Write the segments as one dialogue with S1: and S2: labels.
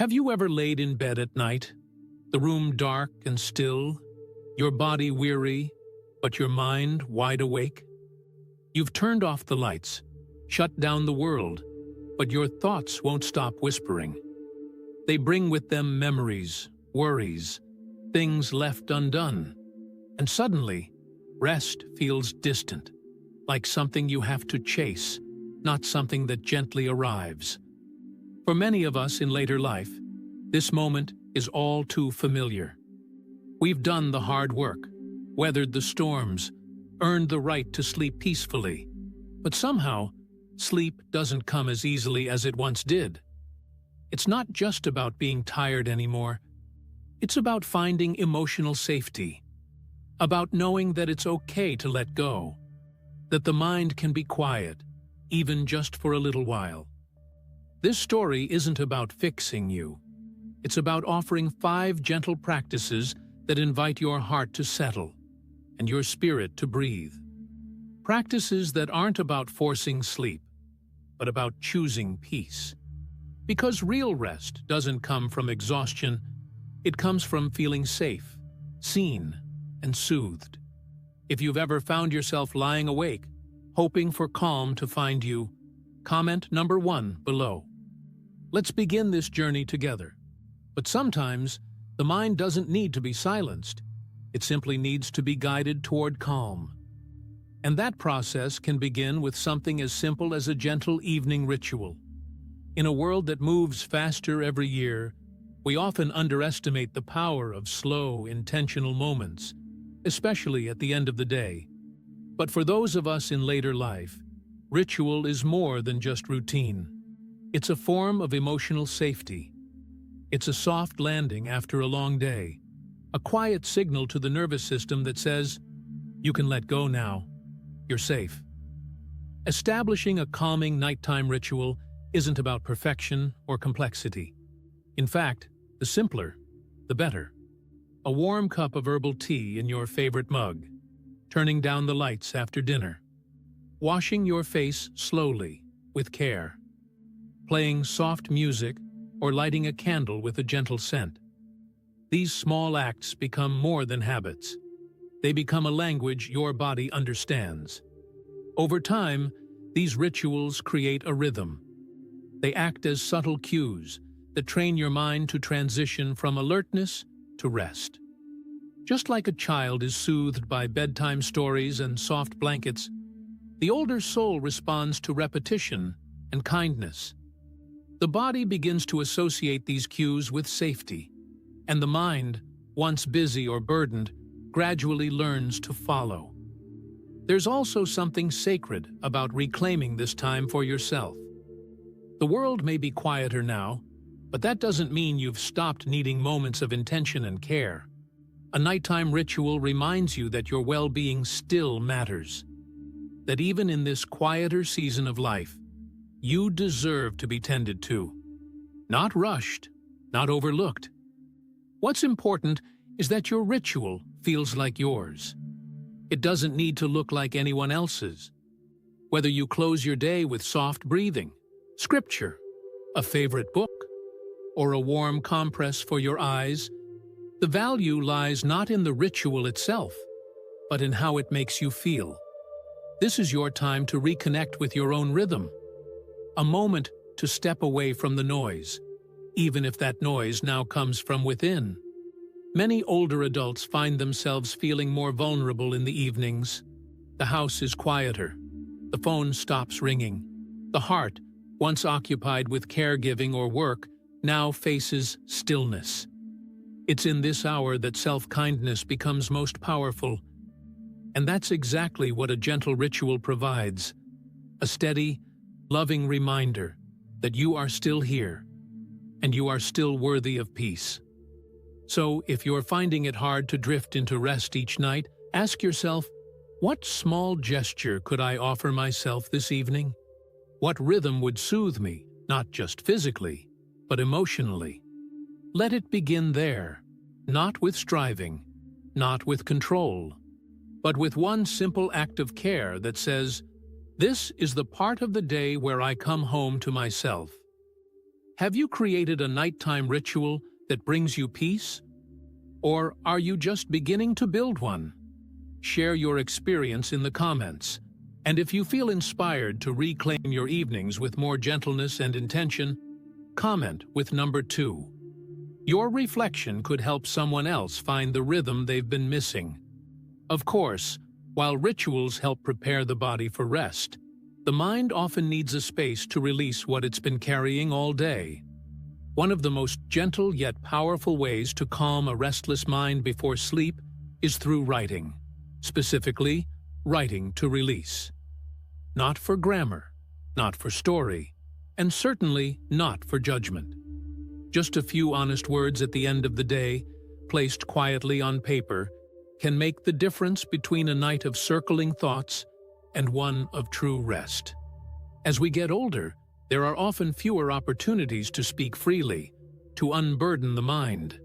S1: Have you ever laid in bed at night, the room dark and still, your body weary, but your mind wide awake? You've turned off the lights, shut down the world, but your thoughts won't stop whispering. They bring with them memories, worries, things left undone, and suddenly, rest feels distant, like something you have to chase, not something that gently arrives. For many of us in later life, this moment is all too familiar. We've done the hard work, weathered the storms, earned the right to sleep peacefully. But somehow, sleep doesn't come as easily as it once did. It's not just about being tired anymore. It's about finding emotional safety, about knowing that it's okay to let go, that the mind can be quiet, even just for a little while. This story isn't about fixing you. It's about offering 5 gentle practices that invite your heart to settle and your spirit to breathe. Practices that aren't about forcing sleep, but about choosing peace. Because real rest doesn't come from exhaustion, it comes from feeling safe, seen, and soothed. If you've ever found yourself lying awake, hoping for calm to find you, comment number 1 below. Let's begin this journey together. But sometimes, the mind doesn't need to be silenced. It simply needs to be guided toward calm. And that process can begin with something as simple as a gentle evening ritual. In a world that moves faster every year, we often underestimate the power of slow, intentional moments, especially at the end of the day. But for those of us in later life, ritual is more than just routine. It's a form of emotional safety. It's a soft landing after a long day, a quiet signal to the nervous system that says, "You can let go now. You're safe." Establishing a calming nighttime ritual isn't about perfection or complexity. In fact, the simpler, the better. A warm cup of herbal tea in your favorite mug, turning down the lights after dinner, washing your face slowly, with care, playing soft music or lighting a candle with a gentle scent. These small acts become more than habits. They become a language your body understands. Over time, these rituals create a rhythm. They act as subtle cues that train your mind to transition from alertness to rest. Just like a child is soothed by bedtime stories and soft blankets, the older soul responds to repetition and kindness. The body begins to associate these cues with safety, and the mind, once busy or burdened, gradually learns to follow. There's also something sacred about reclaiming this time for yourself. The world may be quieter now, but that doesn't mean you've stopped needing moments of intention and care. A nighttime ritual reminds you that your well-being still matters. That even in this quieter season of life, you deserve to be tended to. Not rushed, not overlooked. What's important is that your ritual feels like yours. It doesn't need to look like anyone else's. Whether you close your day with soft breathing, scripture, a favorite book, or a warm compress for your eyes, the value lies not in the ritual itself, but in how it makes you feel. This is your time to reconnect with your own rhythm. A moment to step away from the noise, even if that noise now comes from within. Many older adults find themselves feeling more vulnerable in the evenings. The house is quieter. The phone stops ringing. The heart, once occupied with caregiving or work, now faces stillness. It's in this hour that self-kindness becomes most powerful. And that's exactly what a gentle ritual provides. A steady, loving reminder that you are still here, and you are still worthy of peace. So, if you're finding it hard to drift into rest each night, ask yourself, what small gesture could I offer myself this evening? What rhythm would soothe me, not just physically, but emotionally? Let it begin there, not with striving, not with control, but with one simple act of care that says, "This is the part of the day where I come home to myself." Have you created a nighttime ritual that brings you peace? Or are you just beginning to build one? Share your experience in the comments. And if you feel inspired to reclaim your evenings with more gentleness and intention, comment with number 2. Your reflection could help someone else find the rhythm they've been missing. Of course, while rituals help prepare the body for rest, the mind often needs a space to release what it's been carrying all day. One of the most gentle yet powerful ways to calm a restless mind before sleep is through writing. Specifically, writing to release. Not for grammar, not for story, and certainly not for judgment. Just a few honest words at the end of the day, placed quietly on paper, can make the difference between a night of circling thoughts and one of true rest. As we get older, there are often fewer opportunities to speak freely, to unburden the mind.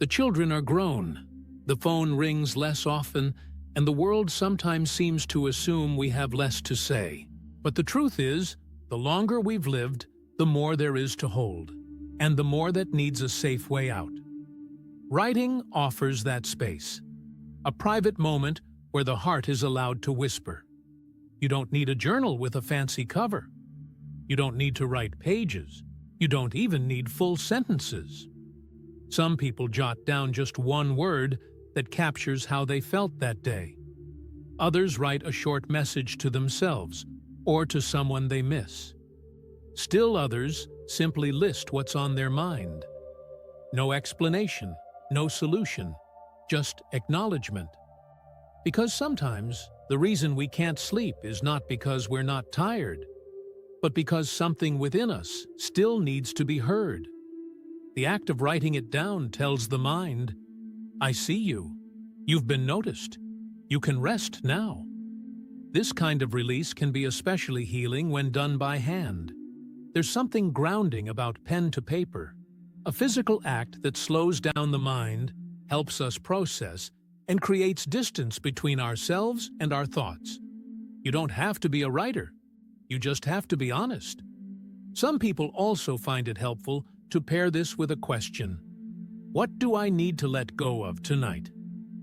S1: The children are grown, the phone rings less often, and the world sometimes seems to assume we have less to say. But the truth is, the longer we've lived, the more there is to hold, and the more that needs a safe way out. Writing offers that space, a private moment where the heart is allowed to whisper. You don't need a journal with a fancy cover. You don't need to write pages. You don't even need full sentences. Some people jot down just one word that captures how they felt that day. Others write a short message to themselves or to someone they miss. Still others simply list what's on their mind. No explanation, no solution, just acknowledgement. Because sometimes the reason we can't sleep is not because we're not tired, but because something within us still needs to be heard. The act of writing it down tells the mind, I see you. You've been noticed. You can rest now. This kind of release can be especially healing when done by hand. There's something grounding about pen to paper, a physical act that slows down the mind, helps us process, and creates distance between ourselves and our thoughts. You don't have to be a writer. You just have to be honest. Some people also find it helpful to pair this with a question. What do I need to let go of tonight?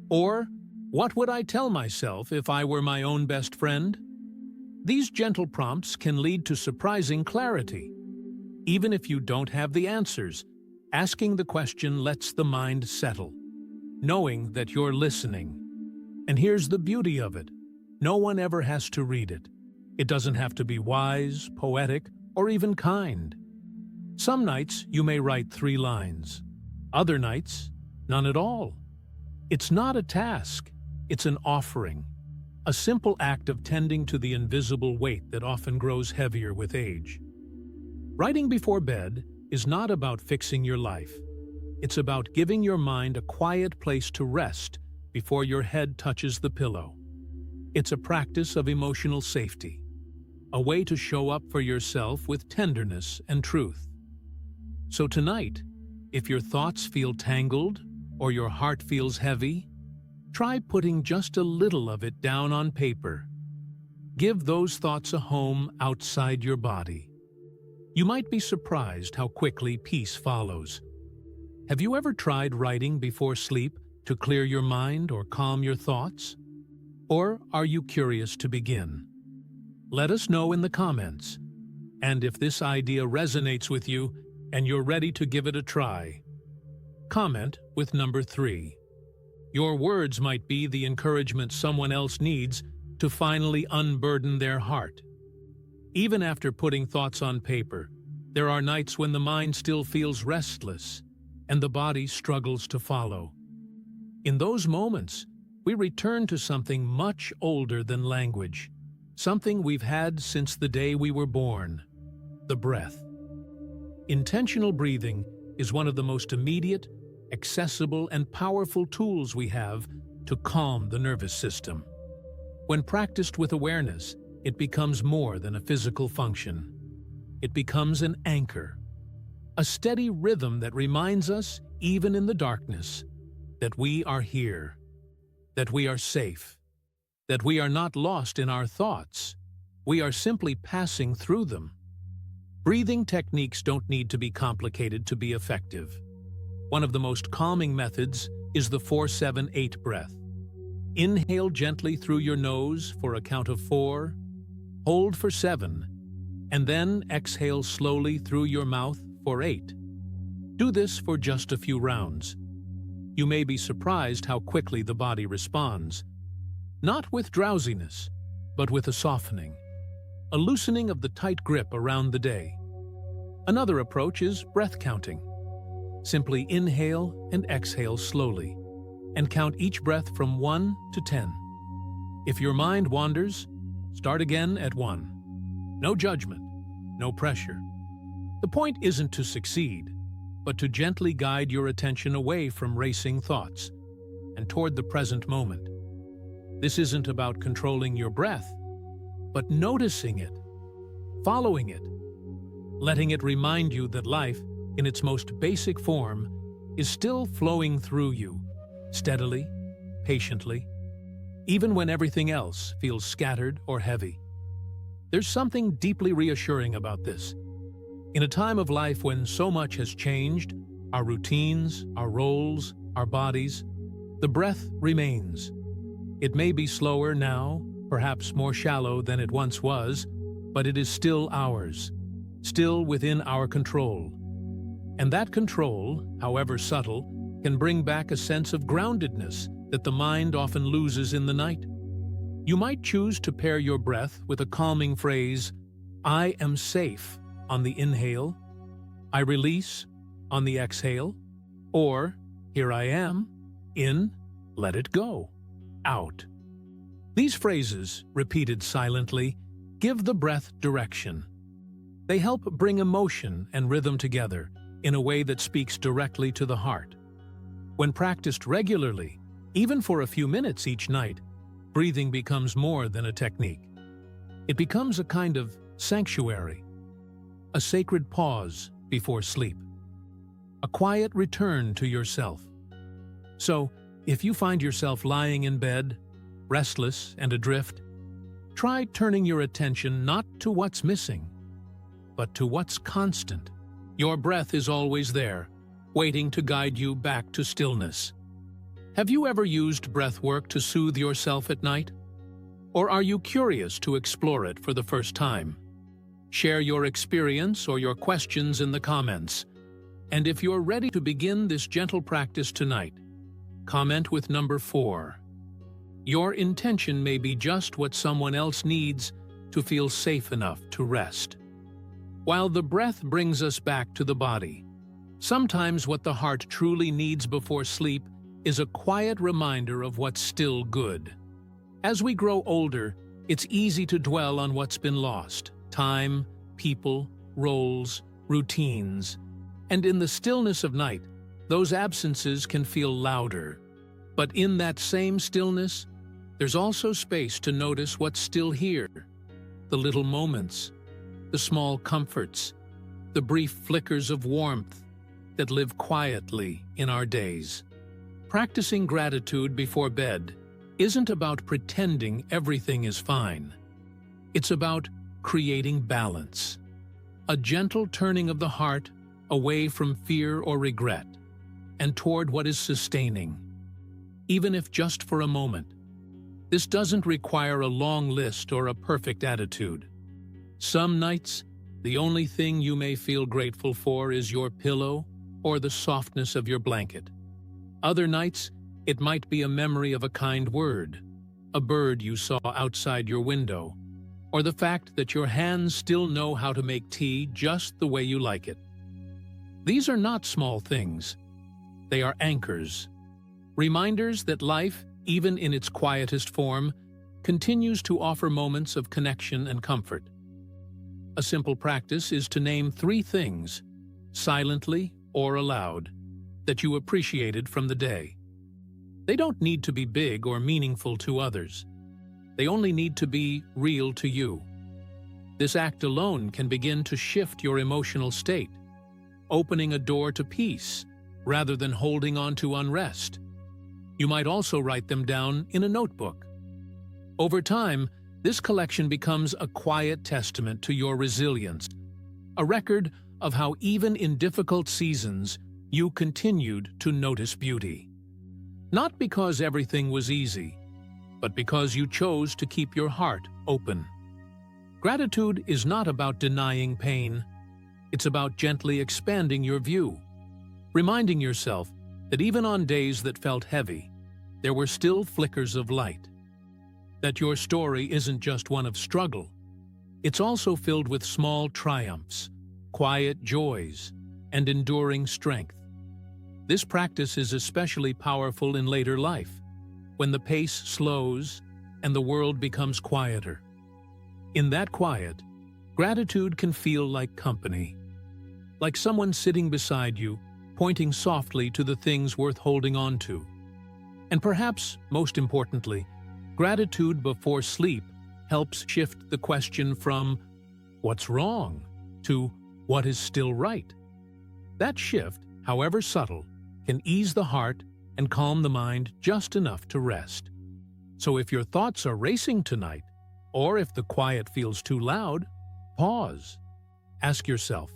S1: Or, what would I tell myself if I were my own best friend? These gentle prompts can lead to surprising clarity. Even if you don't have the answers, asking the question lets the mind settle, knowing that you're listening. And here's the beauty of it. No one ever has to read it. It doesn't have to be wise, poetic, or even kind. Some nights you may write 3 lines. Other nights, none at all. It's not a task, it's an offering, a simple act of tending to the invisible weight that often grows heavier with age. Writing before bed is not about fixing your life. It's about giving your mind a quiet place to rest before your head touches the pillow. It's a practice of emotional safety, a way to show up for yourself with tenderness and truth. So tonight, if your thoughts feel tangled or your heart feels heavy, try putting just a little of it down on paper. Give those thoughts a home outside your body. You might be surprised how quickly peace follows. Have you ever tried writing before sleep to clear your mind or calm your thoughts? Or are you curious to begin? Let us know in the comments. And if this idea resonates with you and you're ready to give it a try, comment with number 3. Your words might be the encouragement someone else needs to finally unburden their heart. Even after putting thoughts on paper, there are nights when the mind still feels restless and the body struggles to follow. In those moments, we return to something much older than language, something we've had since the day we were born: the breath. Intentional breathing is one of the most immediate, accessible, and powerful tools we have to calm the nervous system. When practiced with awareness, it becomes more than a physical function. It becomes an anchor, a steady rhythm that reminds us, even in the darkness, that we are here, that we are safe, that we are not lost in our thoughts. We are simply passing through them. Breathing techniques don't need to be complicated to be effective. One of the most calming methods is the 4-7-8 breath. Inhale gently through your nose for a count of 4, hold for 7, and then exhale slowly through your mouth for 8. Do this for just a few rounds. You may be surprised how quickly the body responds. Not with drowsiness, but with a softening, a loosening of the tight grip around the day. Another approach is breath counting. Simply inhale and exhale slowly, and count each breath from 1 to 10. If your mind wanders, start again at 1. No judgment, no pressure. The point isn't to succeed, but to gently guide your attention away from racing thoughts and toward the present moment. This isn't about controlling your breath, but noticing it, following it, letting it remind you that life, in its most basic form, is still flowing through you, steadily, patiently, even when everything else feels scattered or heavy. There's something deeply reassuring about this. In a time of life when so much has changed, our routines, our roles, our bodies, the breath remains. It may be slower now, perhaps more shallow than it once was, but it is still ours, still within our control. And that control, however subtle, can bring back a sense of groundedness that the mind often loses in the night. You might choose to pair your breath with a calming phrase, "I am safe," on the inhale, "I release," on the exhale, or "Here I am," in, "Let it go," out. These phrases, repeated silently, give the breath direction. They help bring emotion and rhythm together in a way that speaks directly to the heart. When practiced regularly, even for a few minutes each night, breathing becomes more than a technique. It becomes a kind of sanctuary, a sacred pause before sleep, a quiet return to yourself. So, if you find yourself lying in bed, restless and adrift, try turning your attention not to what's missing, but to what's constant. Your breath is always there, waiting to guide you back to stillness. Have you ever used breath work to soothe yourself at night? Or are you curious to explore it for the first time? Share your experience or your questions in the comments. And if you're ready to begin this gentle practice tonight, comment with number 4. Your intention may be just what someone else needs to feel safe enough to rest. While the breath brings us back to the body, sometimes what the heart truly needs before sleep is a quiet reminder of what's still good. As we grow older, it's easy to dwell on what's been lost: time, people, roles, routines. And in the stillness of night, those absences can feel louder. But in that same stillness, there's also space to notice what's still here: the little moments, the small comforts, the brief flickers of warmth that live quietly in our days. Practicing gratitude before bed isn't about pretending everything is fine. It's about creating balance, a gentle turning of the heart away from fear or regret and toward what is sustaining, even if just for a moment. This doesn't require a long list or a perfect attitude. Some nights, the only thing you may feel grateful for is your pillow or the softness of your blanket. Other nights, it might be a memory of a kind word, a bird you saw outside your window, or the fact that your hands still know how to make tea just the way you like it. These are not small things. They are anchors, reminders that life, even in its quietest form, continues to offer moments of connection and comfort. A simple practice is to name 3 things, silently or aloud, that you appreciated from the day. They don't need to be big or meaningful to others. They only need to be real to you. This act alone can begin to shift your emotional state, opening a door to peace rather than holding on to unrest. You might also write them down in a notebook. Over time, this collection becomes a quiet testament to your resilience, a record of how even in difficult seasons, you continued to notice beauty. Not because everything was easy, but because you chose to keep your heart open. Gratitude is not about denying pain. It's about gently expanding your view, reminding yourself that even on days that felt heavy, there were still flickers of light. That your story isn't just one of struggle. It's also filled with small triumphs, quiet joys, and enduring strength. This practice is especially powerful in later life, when the pace slows and the world becomes quieter. In that quiet, gratitude can feel like company, like someone sitting beside you, pointing softly to the things worth holding on to. And perhaps, most importantly, gratitude before sleep helps shift the question from "what's wrong?" to "what is still right?" That shift, however subtle, can ease the heart and calm the mind just enough to rest. So if your thoughts are racing tonight, or if the quiet feels too loud, pause. Ask yourself,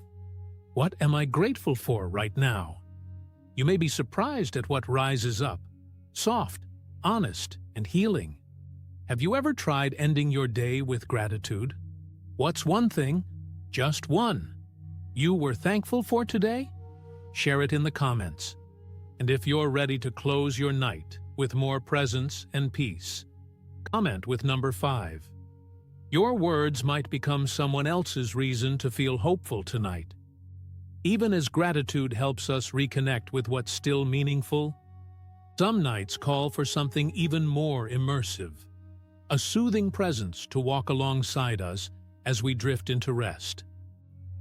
S1: what am I grateful for right now? You may be surprised at what rises up, soft, honest, and healing. Have you ever tried ending your day with gratitude? What's one thing, just one, you were thankful for today? Share it in the comments. And if you're ready to close your night with more presence and peace, comment with number 5. Your words might become someone else's reason to feel hopeful tonight. Even as gratitude helps us reconnect with what's still meaningful, some nights call for something even more immersive, a soothing presence to walk alongside us as we drift into rest.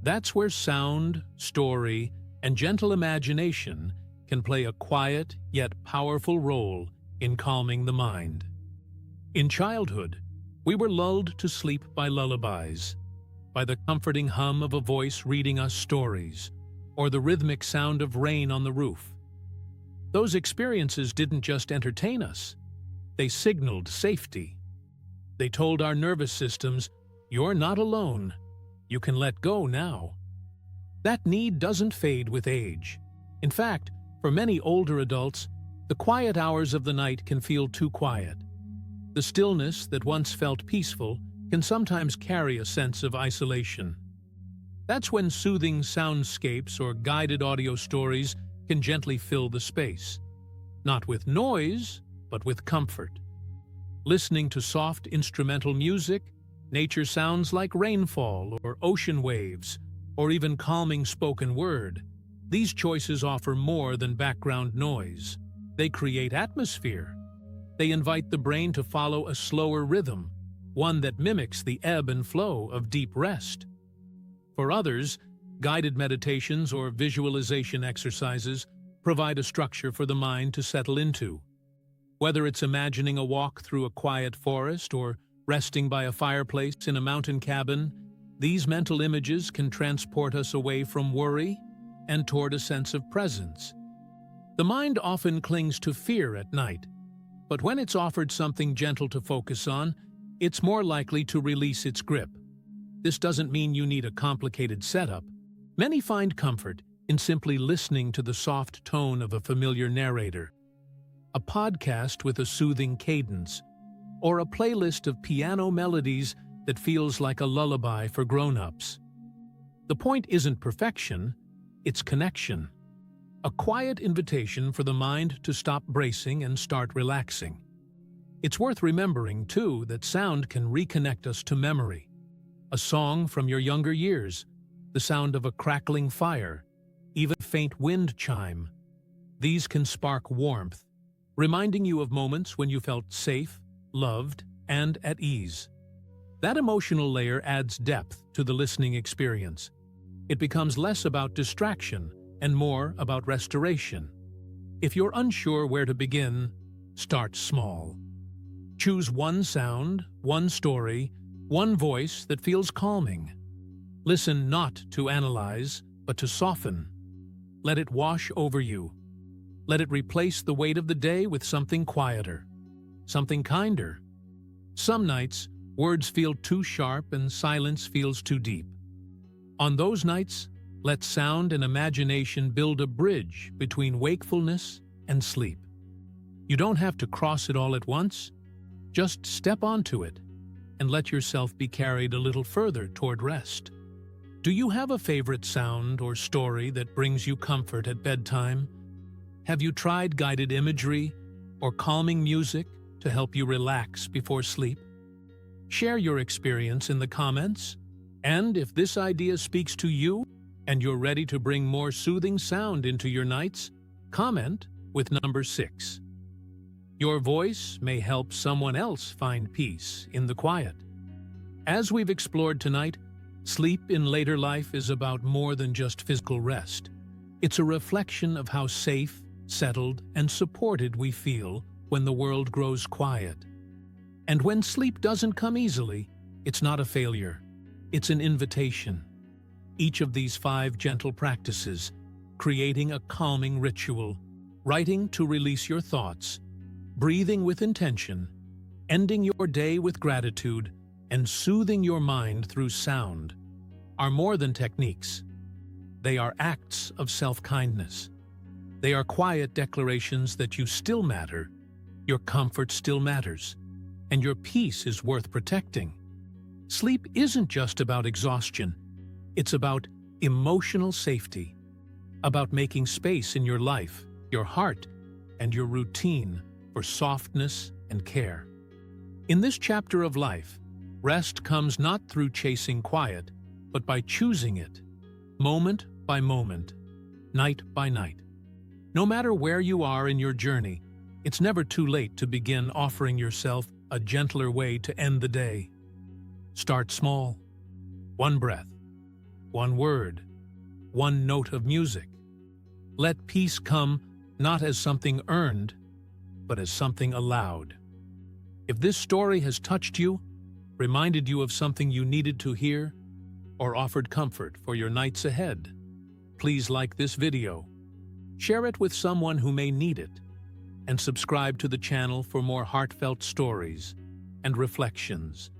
S1: That's where sound, story, and gentle imagination can play a quiet yet powerful role in calming the mind. In childhood, we were lulled to sleep by lullabies, by the comforting hum of a voice reading us stories, or the rhythmic sound of rain on the roof. Those experiences didn't just entertain us, they signaled safety. They told our nervous systems, "You're not alone. You can let go now." That need doesn't fade with age. In fact, for many older adults, the quiet hours of the night can feel too quiet. The stillness that once felt peaceful can sometimes carry a sense of isolation. That's when soothing soundscapes or guided audio stories can gently fill the space, not with noise, but with comfort. Listening to soft instrumental music, nature sounds like rainfall or ocean waves, or even calming spoken word, these choices offer more than background noise. They create atmosphere. They invite the brain to follow a slower rhythm, one that mimics the ebb and flow of deep rest. For others, guided meditations or visualization exercises provide a structure for the mind to settle into. Whether it's imagining a walk through a quiet forest or resting by a fireplace in a mountain cabin, these mental images can transport us away from worry and toward a sense of presence. The mind often clings to fear at night, but when it's offered something gentle to focus on, it's more likely to release its grip. This doesn't mean you need a complicated setup. Many find comfort in simply listening to the soft tone of a familiar narrator, a podcast with a soothing cadence, or a playlist of piano melodies that feels like a lullaby for grown-ups. The point isn't perfection, it's connection. A quiet invitation for the mind to stop bracing and start relaxing. It's worth remembering, too, that sound can reconnect us to memory. A song from your younger years, the sound of a crackling fire, even a faint wind chime. These can spark warmth, reminding you of moments when you felt safe, loved, and at ease. That emotional layer adds depth to the listening experience. It becomes less about distraction and more about restoration. If you're unsure where to begin, start small. Choose one sound, one story, one voice that feels calming. Listen not to analyze, but to soften. Let it wash over you. Let it replace the weight of the day with something quieter, something kinder. Some nights, words feel too sharp and silence feels too deep. On those nights, let sound and imagination build a bridge between wakefulness and sleep. You don't have to cross it all at once. Just step onto it and let yourself be carried a little further toward rest. Do you have a favorite sound or story that brings you comfort at bedtime? Have you tried guided imagery or calming music to help you relax before sleep? Share your experience in the comments. And if this idea speaks to you and you're ready to bring more soothing sound into your nights, comment with number 6. Your voice may help someone else find peace in the quiet. As we've explored tonight, sleep in later life is about more than just physical rest. It's a reflection of how safe, settled, and supported we feel when the world grows quiet. And when sleep doesn't come easily, it's not a failure. It's an invitation. Each of these 5 gentle practices, creating a calming ritual, writing to release your thoughts, breathing with intention, ending your day with gratitude, and soothing your mind through sound, are more than techniques. They are acts of self-kindness. They are quiet declarations that you still matter, your comfort still matters, and your peace is worth protecting. Sleep isn't just about exhaustion. It's about emotional safety, about making space in your life, your heart, and your routine for softness and care. In this chapter of life, rest comes not through chasing quiet, but by choosing it, moment by moment, night by night. No matter where you are in your journey, it's never too late to begin offering yourself a gentler way to end the day. Start small. 1 breath, 1 word, 1 note of music. Let peace come not as something earned, but as something allowed. If this story has touched you, reminded you of something you needed to hear, or offered comfort for your nights ahead, please like this video, share it with someone who may need it, and subscribe to the channel for more heartfelt stories and reflections.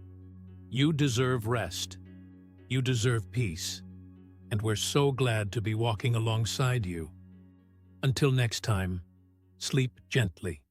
S1: You deserve rest. You deserve peace. And we're so glad to be walking alongside you. Until next time, sleep gently.